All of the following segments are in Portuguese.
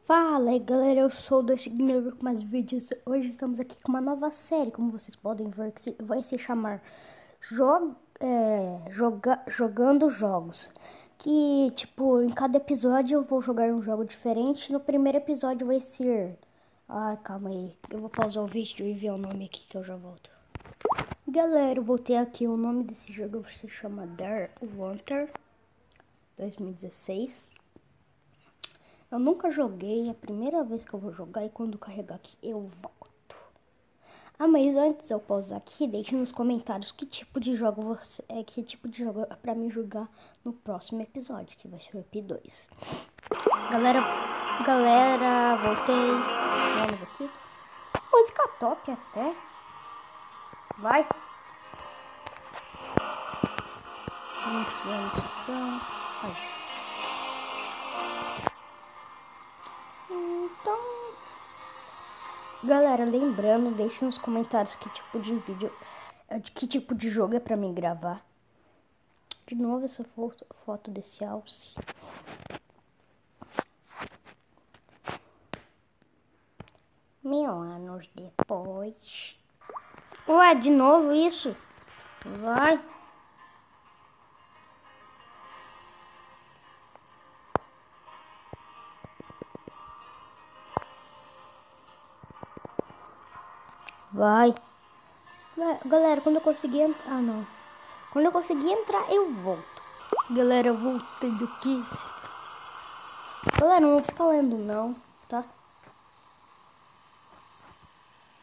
Fala aí galera, eu sou o Dois com mais vídeos. Hoje estamos aqui com uma nova série, como vocês podem ver, que vai se chamar Jogando Jogos. Que, tipo, em cada episódio eu vou jogar um jogo diferente. No primeiro episódio vai ser... Ai, calma aí, eu vou pausar o vídeo e ver o nome aqui que eu já volto. Galera, eu voltei aqui, o nome desse jogo se chama Deer Hunter 2016. Eu nunca joguei, é a primeira vez que eu vou jogar e quando carregar aqui eu volto. Ah, mas antes eu pausar aqui, deixe nos comentários que tipo de jogo é pra mim jogar no próximo episódio, que vai ser o EP2. Galera, voltei. Vamos aqui. Música top até. Vai. Iniciando sessão. Vai. Então, galera, lembrando, deixe nos comentários que tipo de vídeo, que tipo de jogo é pra mim gravar. De novo essa foto desse alce. 1000 anos depois. Ué, de novo isso? Vai. Vai. Galera, quando eu conseguir entrar... Ah, não. Quando eu conseguir entrar, eu volto. Galera, eu voltei daqui. Galera, não fica lendo não, tá?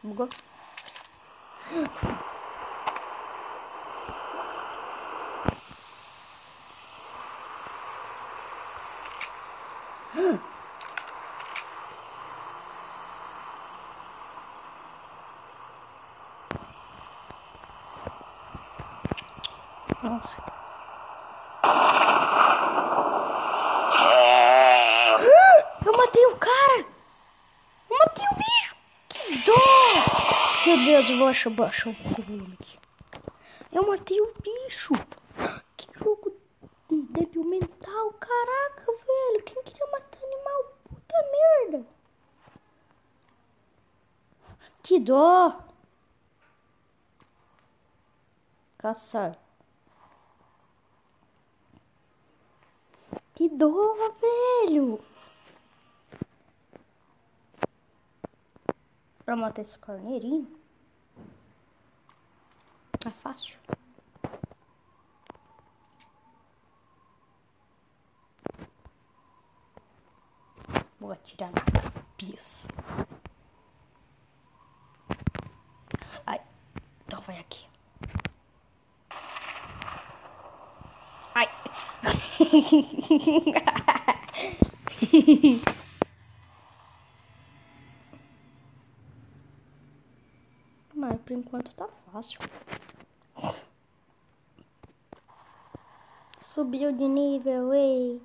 Bugou. Nossa. Eu matei o cara! Eu matei o bicho! Que dó! Meu Deus, eu vou achar o volume aqui. Eu matei o bicho! Que jogo débil mental! Caraca, velho! Quem queria matar animal? Puta merda! Que dó! Caçar. Que dó, velho! Pra matar esse carneirinho é fácil. Vou atirar na cabeça. Ai, então vai aqui. Ai. Mas por enquanto tá fácil. Subiu de nível, ei.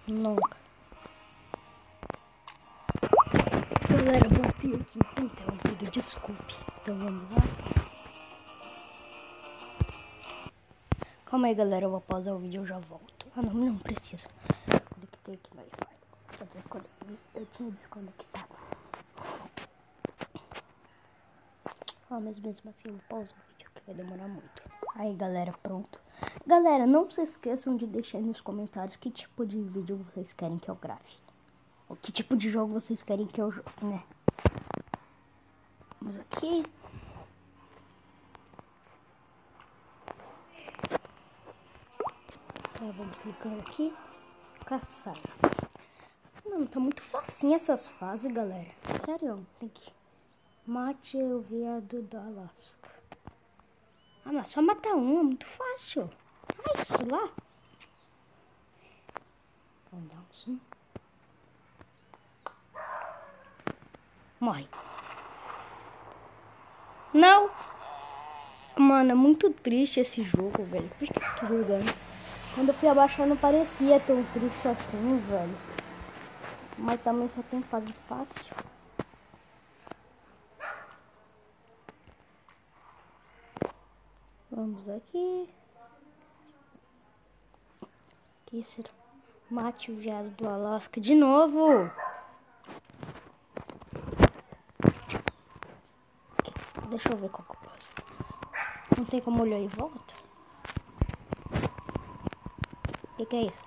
Nunca. Galera, voltei aqui interrompido, desculpe. Então vamos lá. Calma aí, galera, eu vou pausar o vídeo e eu já volto. Ah, não precisa. Conectei aqui no Wi-Fi. Eu tinha desconectado. Ah, mas mesmo assim eu pauso o vídeo, que vai demorar muito. Aí, galera, pronto. Galera, não se esqueçam de deixar aí nos comentários que tipo de vídeo vocês querem que eu grave. Ou que tipo de jogo vocês querem que eu jogue, né? Vamos aqui. Vamos clicando aqui. Caçar. Mano, tá muito facinho essas fases, galera. Sério, tem que... Mate o viado da Alasca. Ah, mas só matar um, é muito fácil. Ah, isso lá. Vamos dar um zoom. Morre. Não. Mano, é muito triste esse jogo, velho. Por que eu tô jogando? Quando eu fui abaixar não parecia tão triste assim, velho. Mas também só tem fase fácil. Vamos aqui. Que será? Mate o veado do Alasca de novo. Deixa eu ver qual que eu posso. Não tem como olhar e volta? O que é isso?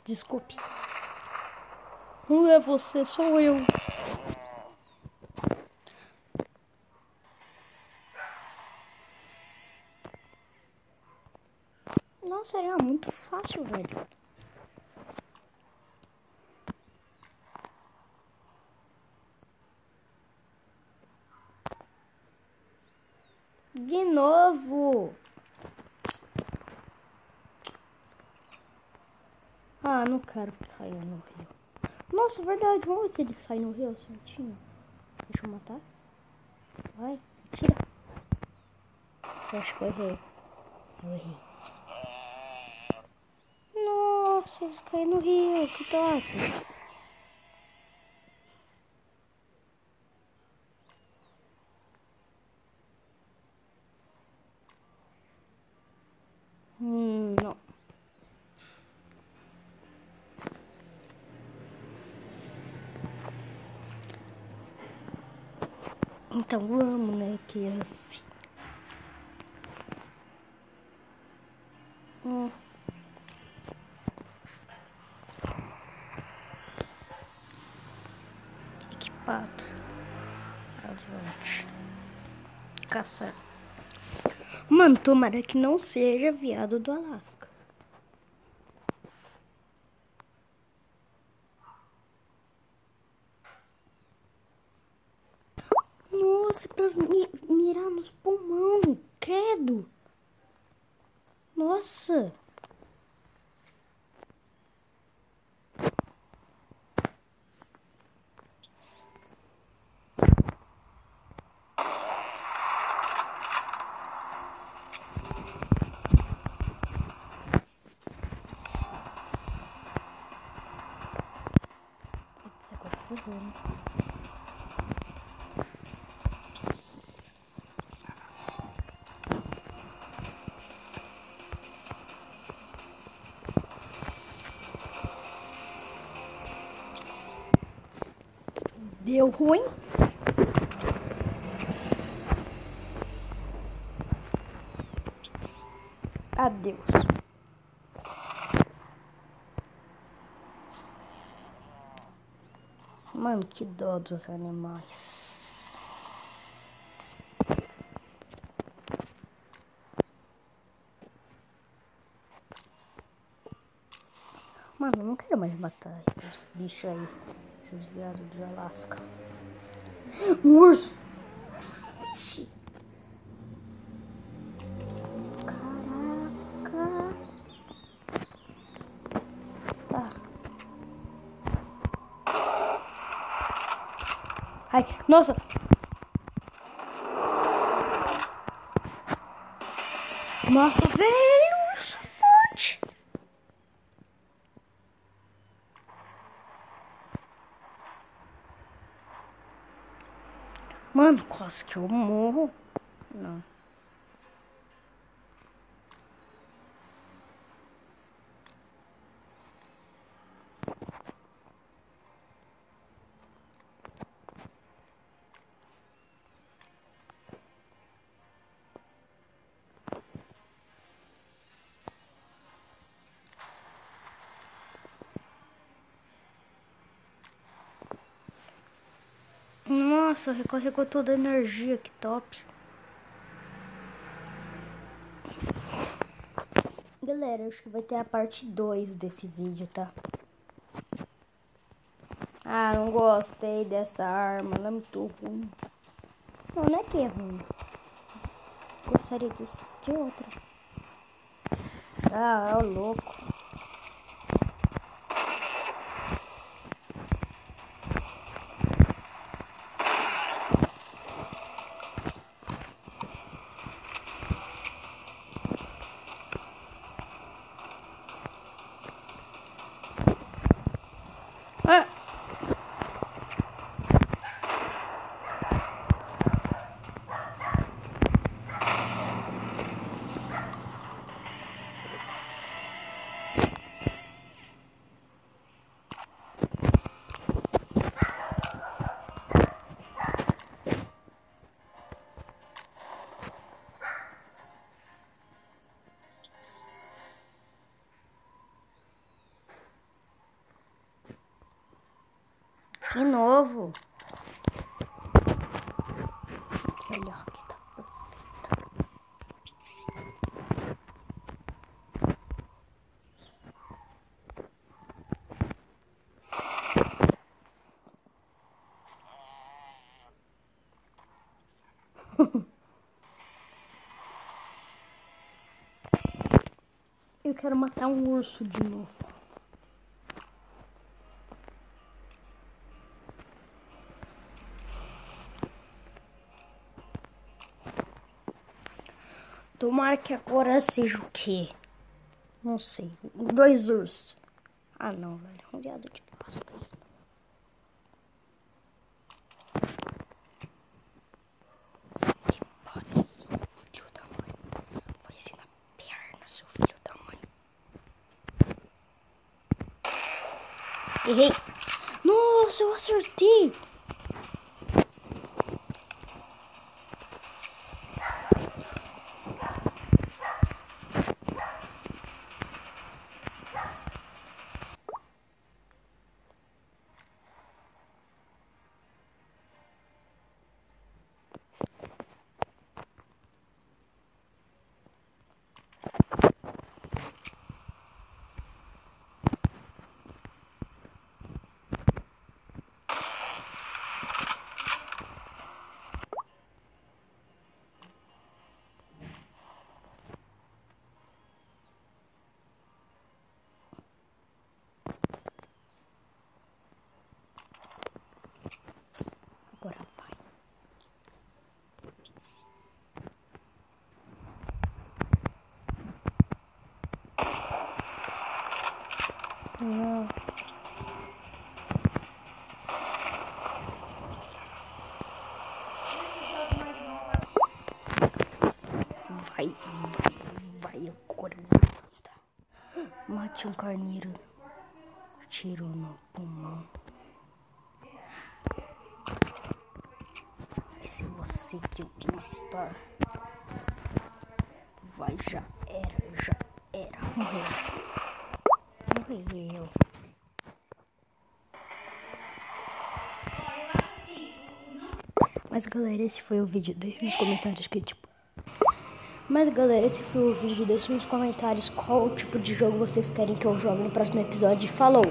Desculpe. Não é você, sou eu. Nossa, era muito fácil, velho. De novo. Ah, não quero cair no rio. Nossa, verdade. Vamos ver se eles caem no rio certinho. Deixa eu matar. Vai, tira. Eu acho que eu errei. Eu errei. Nossa, eles caem no rio. Que top. Não. Então vamos, né, Kiff? Equipado. Avante. Caçar. Mano, tomara que não seja viado do Alasca. Nossa, pra mirar nos pulmão. Credo. Nossa. Putz, agora ferrou, né? Deu ruim? Adeus. Mano, que dó dos animais. Mano, eu não quero mais matar esses bichos aí. Esses viados do Alasca. Um urso. Ixi. Caraca. Tá. Ai, nossa. Nossa, velho, urso forte. Mano, quase que eu morro. Não. Nossa, recarregou toda a energia, que top. Galera, acho que vai ter a parte 2 desse vídeo, tá? Ah, não gostei dessa arma, ela é muito ruim. Não é que é ruim. Gostaria de outra. Ah, é o louco. Ah. De novo. Olha aqui, tá perfeito. Eu quero matar um urso de novo. Tomara que agora seja o quê? Não sei. 2 ursos. Ah, não, velho. Um viado de Páscoa. Que pare, seu filho da mãe. Vai ser na perna, seu filho da mãe. Errei. Nossa, eu acertei. Agora vai. Não. Vai agora. Mate um carneiro. Tiro no pulmão. Vai ser você que eu vou matar. Vai, já era. Morreu. Mas galera, esse foi o vídeo. Deixe nos comentários que tipo. Mas galera, esse foi o vídeo. Deixe nos comentários qual tipo de jogo vocês querem que eu jogue no próximo episódio. Falou!